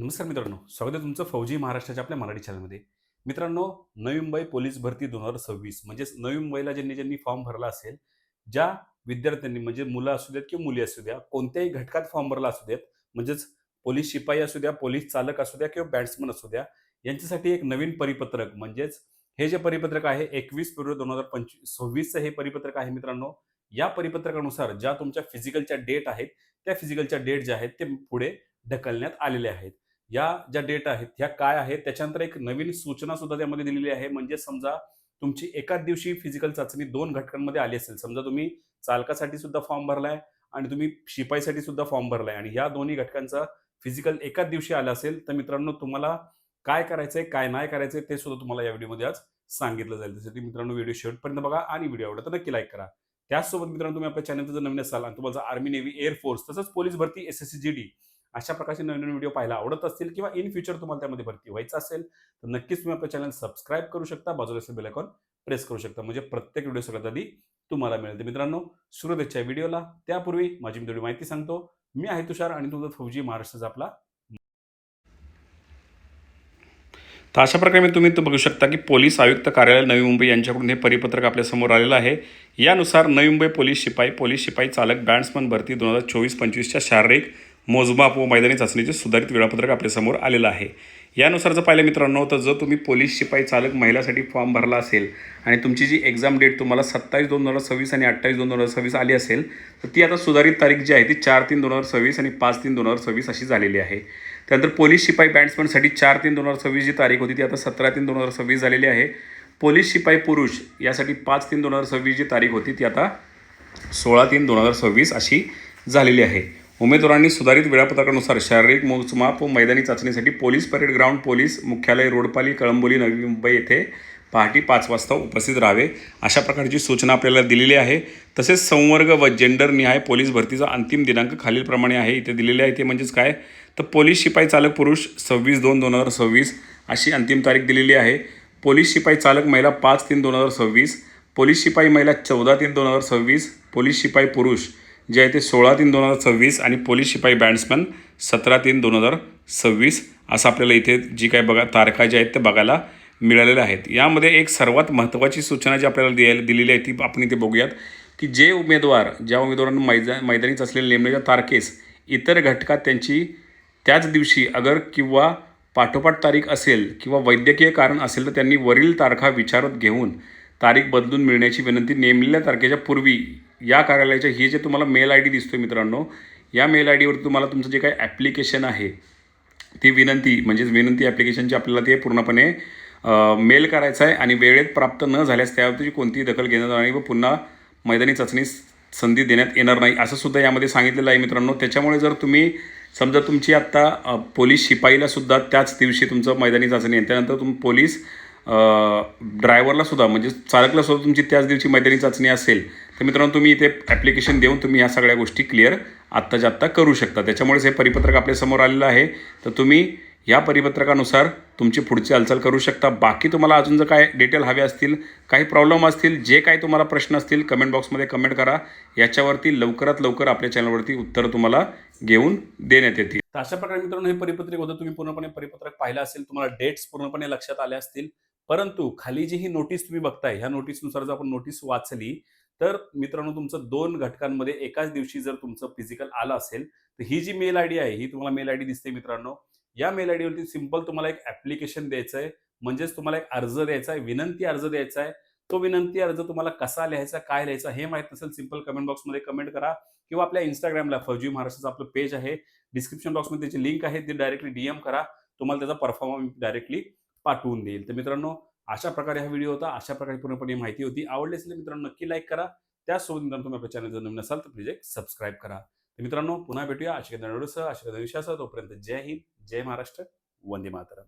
नमस्कार मित्रांनो, स्वागत आहे तुमचं फौजी महाराष्ट्राच्या आपल्या मराठी चॅनलमध्ये. मित्रांनो, नवी मुंबई पोलीस भरती 2026 म्हणजेच नवी मुंबईला ज्यांनी ज्यांनी फॉर्म भरला असेल, ज्या विद्यार्थ्यांनी म्हणजे मुलं असू देत किंवा मुली असू द्या, कोणत्याही घटकात फॉर्म भरला असू देत, म्हणजेच पोलीस शिपाई असू द्या, पोलीस चालक असू द्या किंवा बॅट्समन असू द्या, यांच्यासाठी एक नवीन परिपत्रक म्हणजेच हे जे परिपत्रक आहे 21 फेब्रुवारी 2026चं हे परिपत्रक आहे मित्रांनो. या परिपत्रकानुसार ज्या तुमच्या फिजिकलच्या डेट आहेत, त्या फिजिकलच्या डेट ज्या आहेत, ते पुढे ढकलण्यात आलेले आहेत. या ज्या डेट आहेत ह्या काय आहेत त्याच्यानंतर एक नवीन सूचना सुद्धा त्यामध्ये दिलेली आहे. म्हणजे समजा तुमची एकाच दिवशी फिजिकल चाचणी 2 घटकांमध्ये आली असेल. समजा तुम्ही चालकासाठी सुद्धा फॉर्म भरलाय आणि तुम्ही शिपाईसाठी सुद्धा फॉर्म भरलाय आणि ह्या दोन्ही घटकांचा फिजिकल एकाच दिवशी आला असेल, तर मित्रांनो तुम्हाला काय करायचंय, काय नाही करायचंय ते सुद्धा तुम्हाला या व्हिडिओमध्ये आज सांगितलं जाईल. त्यासाठी मित्रांनो व्हिडिओ शेवटपर्यंत बघा आणि व्हिडिओ आवडला तर नक्की लाईक करा. त्याचसोबत मित्रांनो तुम्ही आपल्या चॅनलवर जर नवीन असाल आणि तुम्हाला आर्मी, नेव्ही, एअर फोर्स तसंच पोलीस भरती, एस-एस-सी, जी-डी अशा प्रकारचे नवीन-नवीन व्हिडिओ पाहायला आवडत असतील किंवा इन फ्युचर तुम्हाला त्यामध्ये भरती व्हायचं असेल, तर नक्कीच तुम्ही आपलं चॅनल सबस्क्राईब करू शकता. बाजूला असलेलं बेल आयकॉन प्रेस करू शकता. म्हणजे प्रत्येक व्हिडिओ सगळ्यात आधी तुम्हाला मिळेल. तर मित्रांनो, सुरू द्या व्हिडिओला. त्यापूर्वी माझी मी थोडी माहिती सांगतो. मी आहे तुषार आणि तुमचा फौजी महाराष्ट्राचा आपला. तर अशा प्रकारे तुम्ही बघू शकता की पोलीस आयुक्त कार्यालय नवी मुंबई यांच्याकडून हे परिपत्रक आपल्यासमोर आलेलं आहे. यानुसार नवी मुंबई पोलीस शिपाई चालक बॅट्समन भरती 2024-25च्या शारीरिक मोजमाप व मैदानी चाचणीचे सुधारित वेळापत्रक आपल्यासमोर आलेलं आहे. यानुसार जर पाहिलं मित्रांनो, तर जर तुम्ही पोलीस शिपाई चालक महिलासाठी फॉर्म भरला असेल आणि तुमची जी एक्झाम डेट तुम्हाला 27/2/2026 आणि 28/2/2026 आली असेल, तर ती आता सुधारित तारीख जी आहे ती 4/3/2026 आणि 5/3/2026 अशी झालेली आहे. त्यानंतर पोलीस शिपाई बॅट्समनसाठी 4/3/2026 जी तारीख होती ती आता 17/3/2026 झालेली आहे. पोलीस शिपाई पुरुष यासाठी 5/3/2026 जी तारीख होती ती आता 16/3/2026 अशी झालेली आहे. उमेदवारांनी सुधारित वेळापत्रकानुसार शारीरिक मोजमाप व मैदानी चाचणीसाठी पोलीस परेड ग्राउंड, पोलीस मुख्यालय, रोडपाली, कळंबोली, नवी मुंबई येथे पहाटे 5 वाजता उपस्थित राहावे, अशा प्रकारची सूचना आपल्याला दिलेली आहे. तसेच संवर्ग व जेंडरनिहाय पोलीस भरतीचा अंतिम दिनांक खालीलप्रमाणे आहे. इथे दिलेले आहे ते म्हणजेच काय, तर पोलीस शिपाई चालक पुरुष 26/2/2026 अशी अंतिम तारीख दिलेली आहे. पोलीस शिपाई चालक महिला 5/3/2026, पोलीस शिपाई महिला 14/3/2026, पोलीस शिपाई पुरुष जे आहे ते 16/3/2026 आणि पोलीस शिपाई बॅट्समन 17/3/2026 असं आपल्याला इथे जी काय बघा तारखा ज्या आहेत ते बघायला मिळालेल्या आहेत. यामध्ये एक सर्वात महत्त्वाची सूचना जी आपल्याला दिलेली आहे ती आपण इथे बघूयात, की ज्या उमेदवारांना मैदानी चाचणी नेमण्याच्या तारखेस इतर घटकात त्यांची त्याच दिवशी अगर किंवा पाठोपाठ तारीख असेल किंवा वैद्यकीय कारण असेल, तर त्यांनी वरील तारखा विचारात घेऊन तारीख बदलून मिळण्याची विनंती नेमलेल्या तारखेच्या पूर्वी या कार्यालयाच्या हे जे तुम्हाला मेल आय डी दिसतोय मित्रांनो, या मेल आय डीवर तुम्हाला तुमचं जे काही ॲप्लिकेशन आहे ती विनंती ॲप्लिकेशनची आपल्याला ते पूर्णपणे मेल करायचं आहे आणि वेळेत प्राप्त न झाल्यास त्यावरती कोणतीही दखल घेण्यात येणार नाही व पुन्हा मैदानी चाचणी संधी देण्यात येणार नाही असं सुद्धा यामध्ये सांगितलेलं आहे मित्रांनो. त्याच्यामुळे जर तुम्ही समजा तुमची आत्ता पोलीस शिपाईला सुद्धा त्याच दिवशी तुमचं मैदानी चाचणी आहे, त्यानंतर तुम्ही पोलीस ड्रायव्हरला सुद्धा म्हणजे चालकला सुद्धा तुमची त्याच दिवशी मैदानी चाचणी असेल, तर मित्रांनो तुम्ही इथे ॲप्लिकेशन देऊन तुम्ही ह्या सगळ्या गोष्टी क्लिअर आत्ताच्या आत्ता करू शकता. त्याच्यामुळेच हे परिपत्रक आपल्यासमोर आलेलं आहे. तर तुम्ही या परिपत्रकानुसार तुमची पुढची हालचाल करू शकता. बाकी तुम्हाला अजून जर काय डिटेल हवे असतील, काही प्रॉब्लेम असतील, जे काही तुम्हाला प्रश्न असतील कमेंट बॉक्समध्ये कमेंट करा. याच्यावरती लवकरात लवकर आपल्या चॅनलवरती उत्तर तुम्हाला घेऊन देण्यात येतील. तर अशा प्रकारे मित्रांनो हे परिपत्रक होतं. तुम्ही पूर्णपणे परिपत्रक पाहिलं असेल, तुम्हाला डेट्स पूर्णपणे लक्षात आल्या असतील. परंतु खाली जी ही नोटीस तुम्ही बघताय, ह्या नोटीसनुसार जर आपण नोटीस वाचली, तर मित्रांनो तुमचं 2 घटकांमध्ये एकाच दिवशी जर तुमचं फिजिकल आलं असेल, तर ही जी मेल आयडी आहे, ही तुम्हाला मेल आयडी दिसते मित्रांनो. या मेल आयडीवरती सिंपल तुम्हाला एक ॲप्लिकेशन द्यायचं आहे. म्हणजेच तुम्हाला एक अर्ज द्यायचा आहे, विनंती अर्ज द्यायचा आहे. तो विनंती अर्ज तुम्हाला कसा लिहायचा, काय लिहायचा हे माहीत नसेल, सिंपल कमेंट बॉक्समध्ये कमेंट करा किंवा आपल्या Instagramला फौजी महाराष्ट्राचं आपलं पेज आहे. डिस्क्रिप्शन बॉक्समध्ये त्याची लिंक आहे, ती डायरेक्टली डीएम करा. तुम्हाला त्याचा परफॉर्मा डायरेक्टली पाठवून देईल. तर मित्रांनो अशा प्रकारे हा व्हिडिओ होता. अशा प्रकारे पूर्णपणे माहिती होती. आवडली असेल मित्रांनो नक्की लाईक करा. त्याचसोबत मित्रांनो तुम्ही आपल्या चॅनल जर नवीन असाल तर प्लीज एक सबस्क्राईब करा. तर मित्रांनो पुन्हा भेटूया अशा एखाद्या व्हिडिओसह, अशा एखाद्या विषयासह. तोपर्यंत जय हिंद, जय महाराष्ट्र, वंदे मातरम.